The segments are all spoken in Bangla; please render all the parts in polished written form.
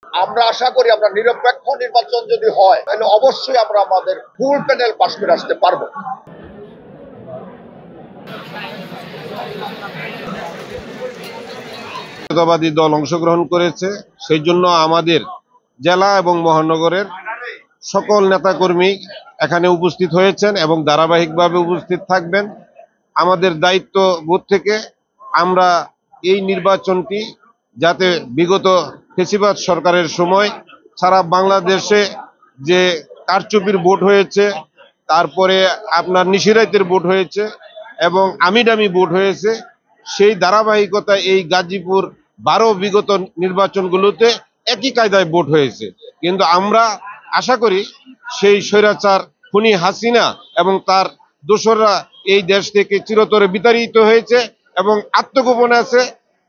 আমরা আশা করি আমরা নিরপেক্ষ নির্বাচন যদি হয় তাহলে অবশ্যই আমরা আমাদের ফুল প্যানেল পাস করে আসতে পারবো। জাতীয়তাবাদী দল অংশগ্রহণ করেছে, সেই জন্য আমাদের জেলা এবং মহানগরের সকল নেতাকর্মী এখানে উপস্থিত হয়েছেন এবং ধারাবাহিকভাবে উপস্থিত থাকবেন। আমাদের দায়িত্ব বোধ থেকে আমরা এই নির্বাচনটি যাতে বিগত ফ্যাসিবাদ সরকারের সময় সারা বাংলাদেশে যে কারচুপির ভোট হয়েছে, তারপরে আপনার নিশিরাইতের ভোট হয়েছে এবং আমিডামি ভোট হয়েছে, সেই ধারাবাহিকতা এই গাজীপুর 12 বিগত নির্বাচনগুলোতে একই কায়দায় ভোট হয়েছে। কিন্তু আমরা আশা করি সেই স্বৈরাচার খুনি হাসিনা এবং তার দোসররা এই দেশ থেকে চিরতরে বিতাড়িত হয়েছে এবং আত্মগোপনে আছে।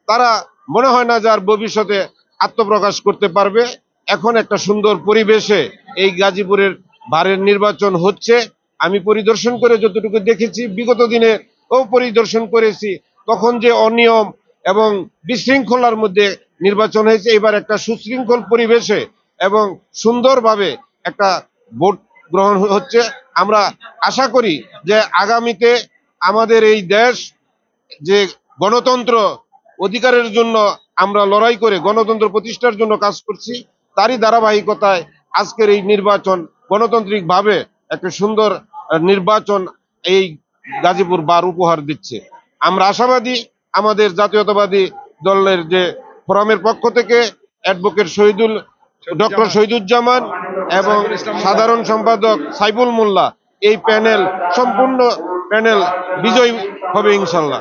তারা মনে হয় না যে আর ভবিষ্যতে আত্মপ্রকাশ করতে পারবে। এখন একটা সুন্দর পরিবেশে এই গাজীপুরের বারের নির্বাচন হচ্ছে। আমি পরিদর্শন করে যতটুকু দেখেছি, বিগত দিনে ও পরিদর্শন করেছি, তখন যে অনিয়ম এবং বিশৃঙ্খলার মধ্যে নির্বাচন হয়েছে, এবার একটা সুশৃঙ্খল পরিবেশে এবং সুন্দরভাবে একটা ভোট গ্রহণ হচ্ছে। আমরা আশা করি যে আগামীতে আমাদের এই দেশ যে গণতন্ত্র অধিকারের জন্য আমরা লড়াই করে গণতন্ত্র প্রতিষ্ঠার জন্য কাজ করছি, তারই ধারাবাহিকতায় আজকের এই নির্বাচন গণতান্ত্রিকভাবে একটা সুন্দর নির্বাচন এই গাজীপুর বার উপহার দিচ্ছে। আমরা আশাবাদী আমাদের জাতীয়তাবাদী দলের যে ফোরামের পক্ষ থেকে অ্যাডভোকেট ডক্টর শহীদুজ্জামান এবং সাধারণ সম্পাদক সাইফুল মোল্লা, এই প্যানেল সম্পূর্ণ প্যানেল বিজয়ী হবে ইনশাল্লাহ।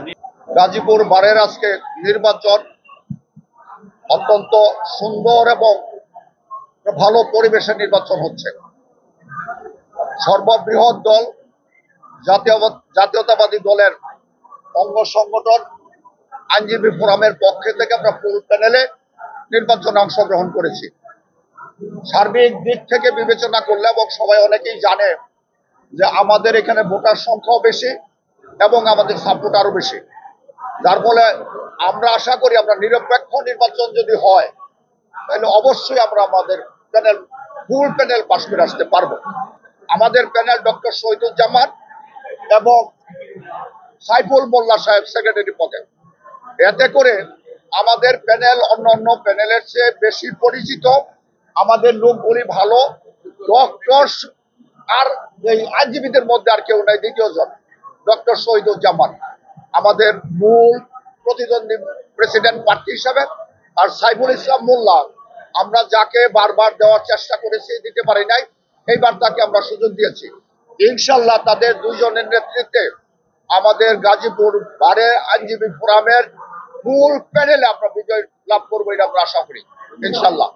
গাজীপুর বারের আজকে নির্বাচন অত্যন্ত সুন্দর এবং ভালো পরিবেশে নির্বাচন হচ্ছে। সর্ববৃহৎ দল জাতীয়তাবাদী দলের অঙ্গ সংগঠন আইনজীবী ফোরামের পক্ষে থেকে আমরা ফুল প্যানেলে নির্বাচনে অংশগ্রহণ করেছি। সার্বিক দিক থেকে বিবেচনা করলে এবং সবাই অনেকেই জানে যে আমাদের এখানে ভোটার সংখ্যাও বেশি এবং আমাদের সাপোর্ট আরো বেশি, যার ফলে আমরা আশা করি আমরা নিরপেক্ষ নির্বাচন যদি হয় তাহলে অবশ্যই আমরা আমাদের প্যানেল ফুল প্যানেল পাস করে আসতে পারবো। আমাদের প্যানেল ডক্টর শহীদুজ্জামান এবং সাইফুল মোল্লা সাহেব সেক্রেটারি পদে। এতে করে আমাদের প্যানেল অন্যান্য প্যানেলের চেয়ে বেশি পরিচিত, আমাদের লোকগুলি ভালো। ডক্টর আর এই আইনজীবীদের মধ্যে আর কেউ নাই, দ্বিতীয় জন ডক্টর শহীদুজ্জামান আমাদের মূল প্রতিদ্বন্দ্বী প্রেসিডেন্ট প্রার্থী হিসাবে, আর সাইফুল ইসলাম মোল্লা আমরা যাকে বারবার দেওয়ার চেষ্টা করেছি, দিতে পারি নাই, এইবার তাকে আমরা সুযোগ দিয়েছি। ইনশাল্লাহ তাদের দুইজনের নেতৃত্বে আমাদের গাজীপুর বারে আইনজীবী ফোরামের ফুল প্যানেলে আমরা বিজয় লাভ করবো, এটা আমরা আশা করি ইনশাল্লাহ।